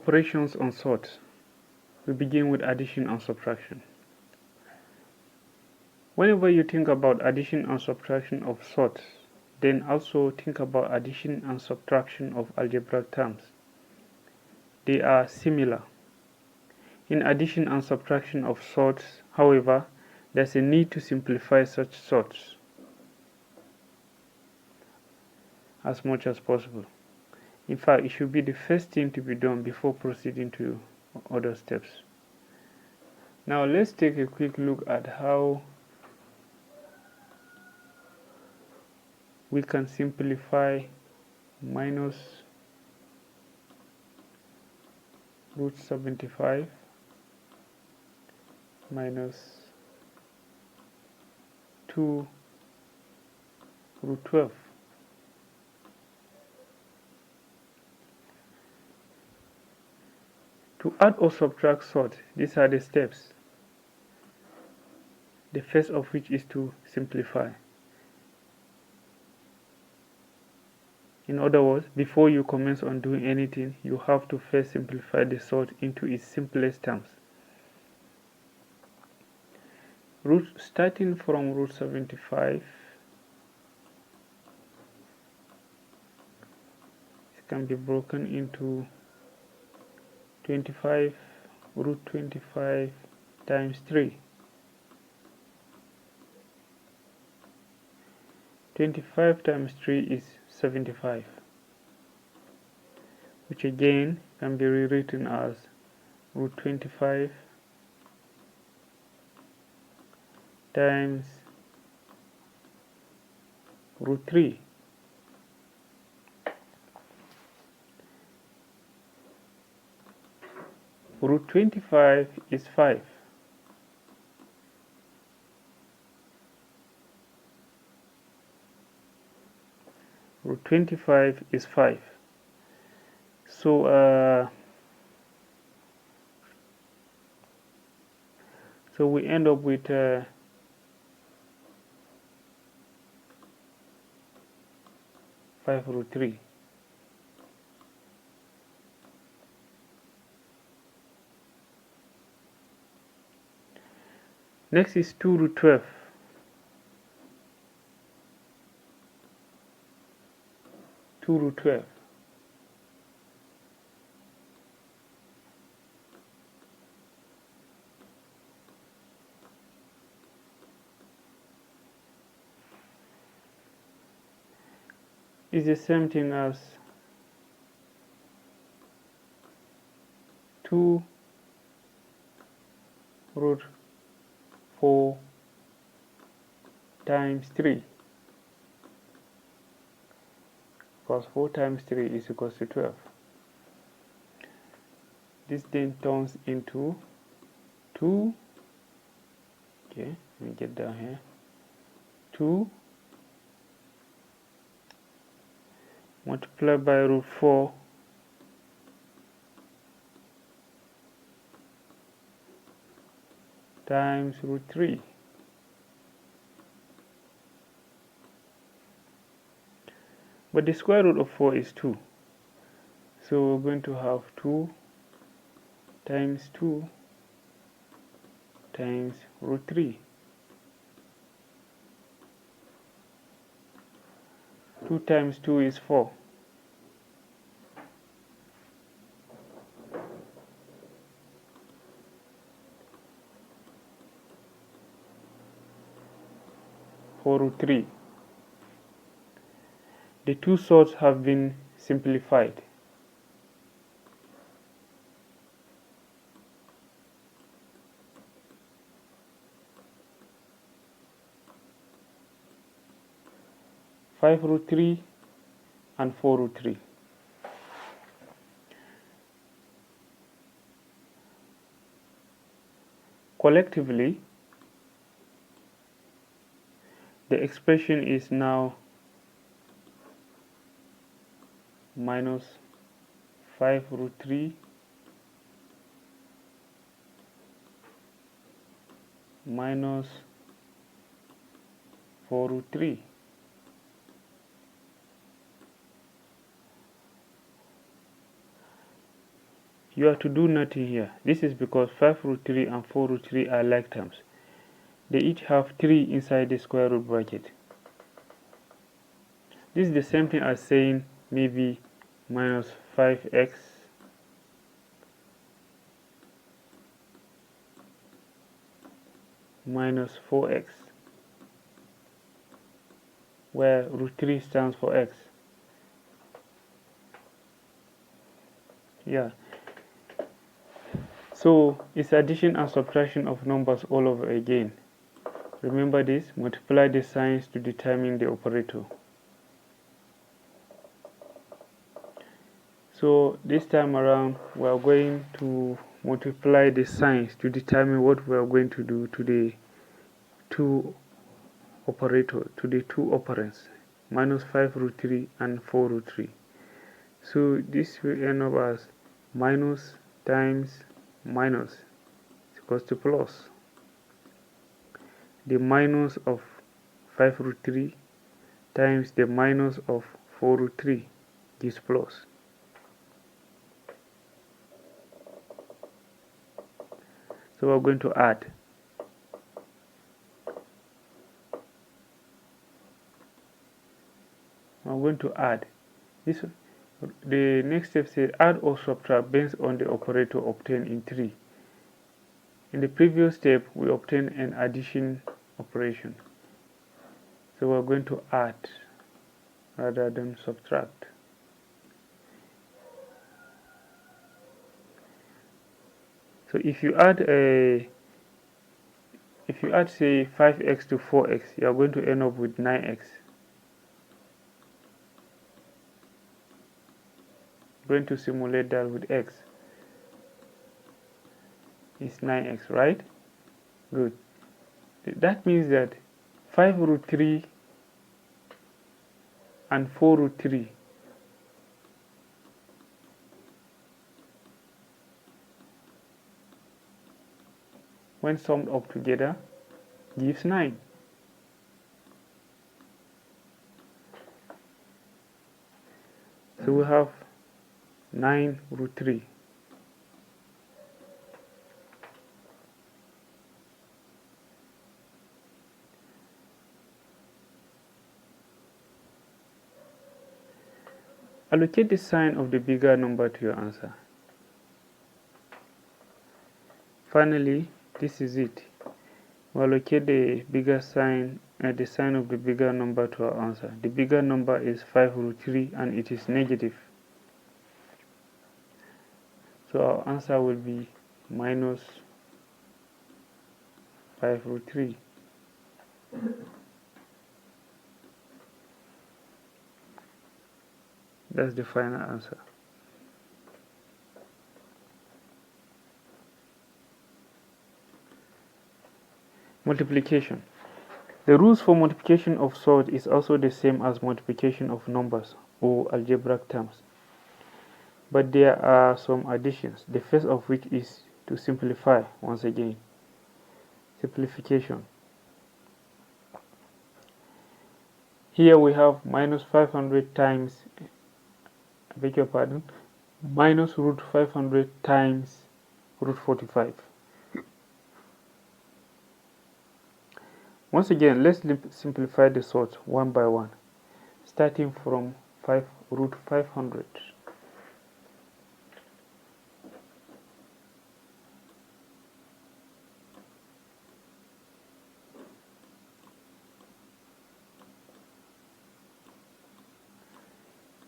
Operations on sorts. We begin with addition and subtraction. Whenever you think about addition and subtraction of sorts, then also think about addition and subtraction of algebraic terms. They are similar. In addition and subtraction of sorts, however, there's a need to simplify such sorts as much as possible. In fact, it should be the first thing to be done before proceeding to other steps. Now let's take a quick look at how we can simplify minus root 75 minus 2 root 12. To add or subtract sort, these are the steps. The first of which is to simplify. In other words, before you commence on doing anything, you have to first simplify the sort into its simplest terms. Starting from root 75, it can be broken into 25 root 25 times 3. 25 times 3 is 75, which again can be rewritten as root 25 times root 3. Root 25 is 5. Root 25 is 5. So we end up with 5 root 3. Next is 2 root 12. 2 root 12. Is the same thing as 2 root 4 times 3, because 4 times 3 is equals to 12. This then turns into 2, okay, let me get down here, 2 multiplied by root 4 times root 3. But the square root of 4 is 2. So we're going to have 2 times 2 times root 3. 2 times 2 is 4. Root 3. The two sorts have been simplified. Five root 3 and 4 root 3. Collectively, the expression is now minus 5 root 3 minus 4 root 3. you are to do nothing here. This is because 5 root 3 and 4 root 3 are like terms. They each have 3 inside the square root bracket. This is the same thing as saying maybe minus 5x minus 4x, where root 3 stands for x. Yeah. So it's addition and subtraction of numbers all over again. Remember this, multiply the signs to determine the operator. So this time around we are going to multiply the signs to determine what we are going to do to the two operands, minus 5 root 3 and 4 root 3. So this will end up as minus times minus is equals to plus. The minus of 5 root 3 times the minus of 4 root 3 gives plus. So we're going to add. I'm going to add. The next step says add or subtract based on the operator obtained in 3. In the previous step, we obtained an addition operation. So we're going to add rather than subtract. So if you add say 5x to 4x, you are going to end up with 9x. Going to simulate that with x. It's 9x, right? Good. That means that 5 root 3 and 4 root 3 when summed up together gives 9. So we have 9 root 3. Allocate the sign of the bigger number to your answer. Finally, this is it. We allocate the bigger sign, the sign of the bigger number to our answer. The bigger number is 5 root 3 and it is negative. So our answer will be minus 5 root 3. That's the final answer. Multiplication. The rules for multiplication of surds is also the same as multiplication of numbers or algebraic terms. But there are some additions, the first of which is to simplify once again. Simplification. Here we have minus 500 times, I beg your pardon, minus root 500 times root 45. Once again, let's simplify the surds one by one, starting from root 500.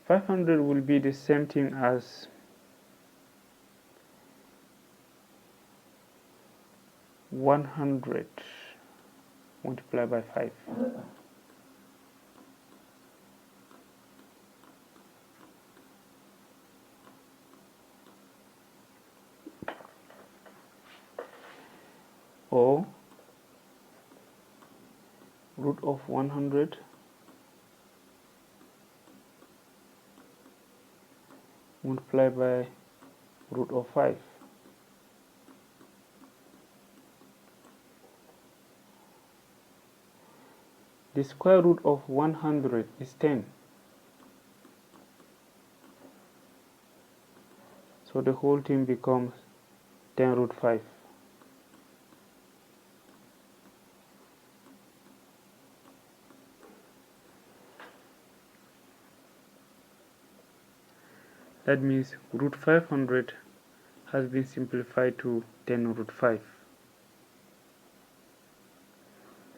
$500 will be the same thing as 100 multiplied by 5. Or root of 100 multiplied by root of 5. The square root of 100 is 10. So So the whole thing becomes 10 root 5. That means root 500 has been simplified to 10 root 5.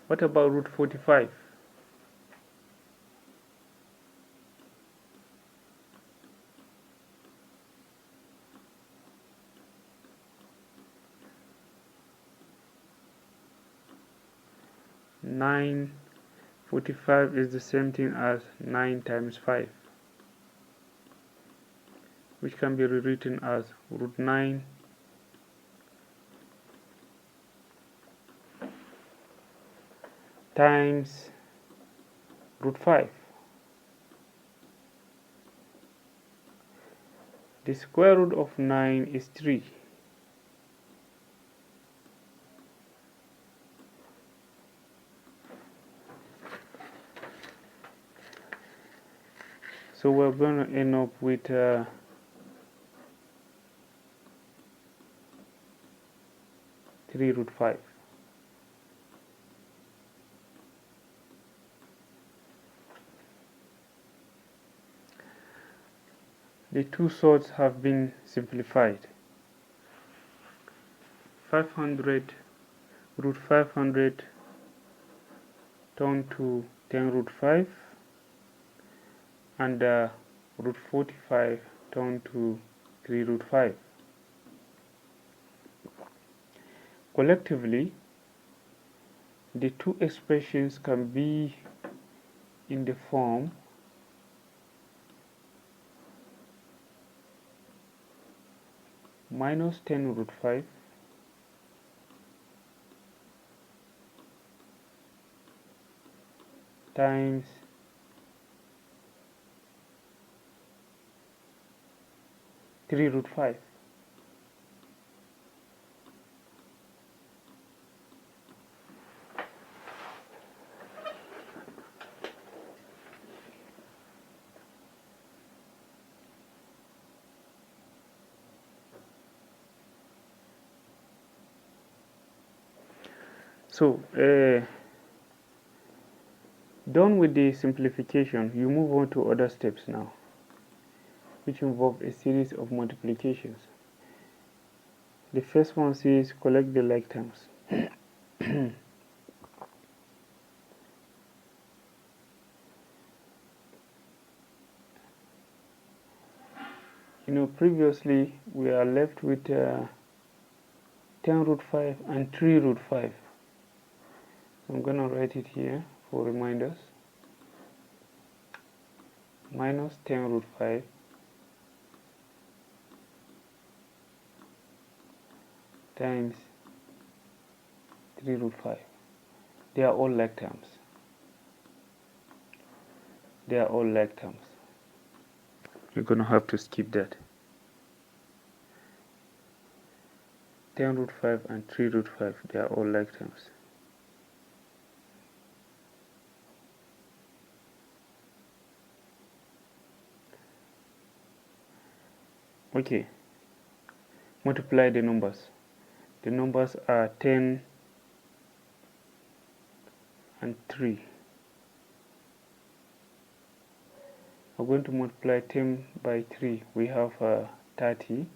What about root 45? Nine 45 is the same thing as 9 times 5, which can be rewritten as root 9 times root 5. The square root of 9 is 3. So we're going to end up with 3 root 5. The two surds have been simplified. 500 root 500 turned to 10 root 5, and root 45 turned to 3 root 5. Collectively, the two expressions can be in the form minus 10 root 5 times three root 5. So, done with the simplification, you move on to other steps now, which involve a series of multiplications. The first one says collect the like terms. Previously we are left with 10 root 5 and 3 root 5. So I'm going to write it here for reminders. Minus 10 root 5 times 3 root 5. They are all like terms. They are all like terms. You're going to have to skip that. 10 root 5 and 3 root 5, they are all like terms. Okay, multiply the numbers. The numbers are 10 and 3. We're going to multiply 10 by 3. We have 30.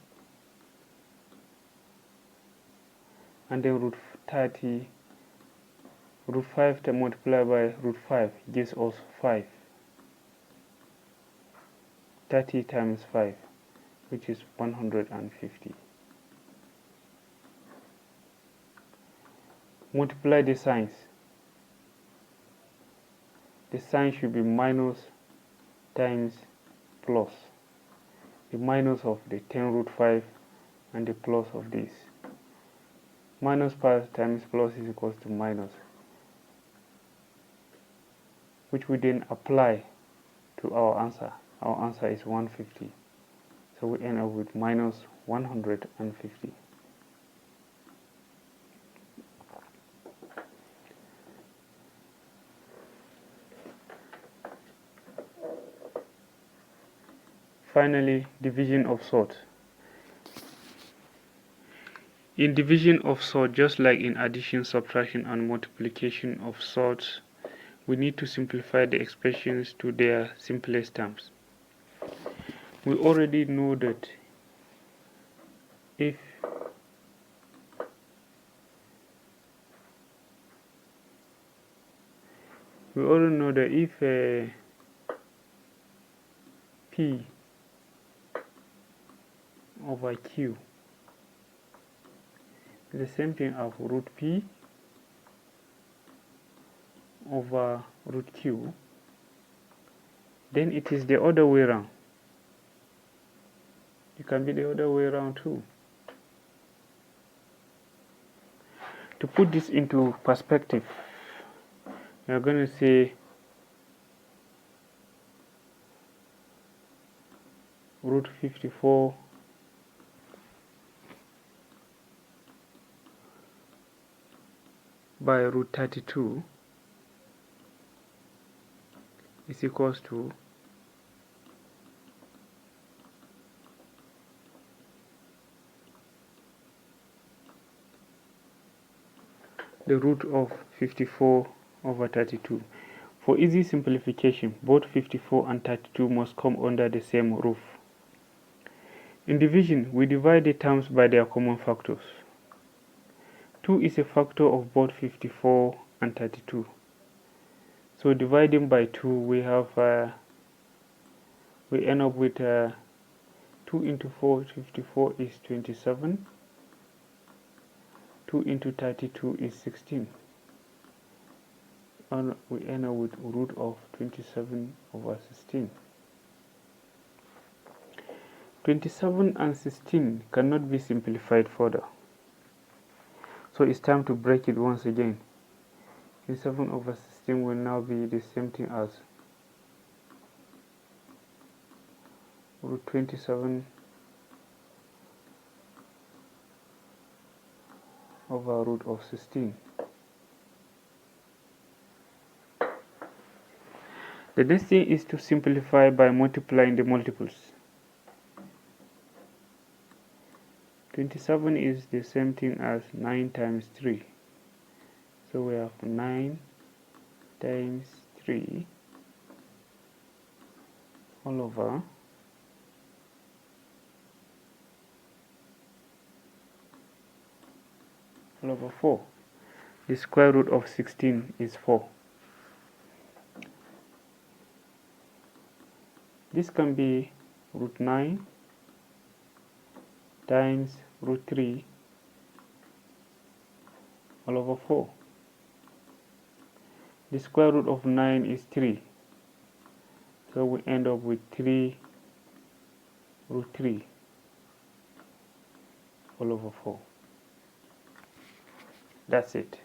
And then root 30, root 5 to multiply by root 5 gives us 5. 30 times 5, which is 150. Multiply the signs. The sign should be minus times plus. The minus of the 10 root 5 and the plus of this. Minus times plus is equals to minus, which we then apply to our answer. Our answer is 150. So we end up with minus 150. Finally, division of sorts. In division of sorts, just like in addition, subtraction, and multiplication of sorts, we need to simplify the expressions to their simplest terms. We already know that if P over Q is the same thing as root P over root Q, then it is the other way around. It can be the other way around too. To put this into perspective, we are going to say root 54 by root 32 is equals to the root of 54 over 32. For easy simplification, both 54 and 32 must come under the same roof. In division, we divide the terms by their common factors. 2 is a factor of both 54 and 32. So dividing by 2, we end up with 2 into 4, 54 is 27. 2 into 32 is 16. And we end up with root of 27 over 16. 27 and 16 cannot be simplified further. So it's time to break it once again. 27 over 16 will now be the same thing as root 27 over root of 16. The next thing is to simplify by multiplying the multiples. 27 is the same thing as 9 times 3. So we have 9 times 3 all over 4. The square root of 16 is 4. This can be root 9 times root 3 all over 4. The square root of 9 is 3. So we end up with 3 root 3 all over 4. That's it.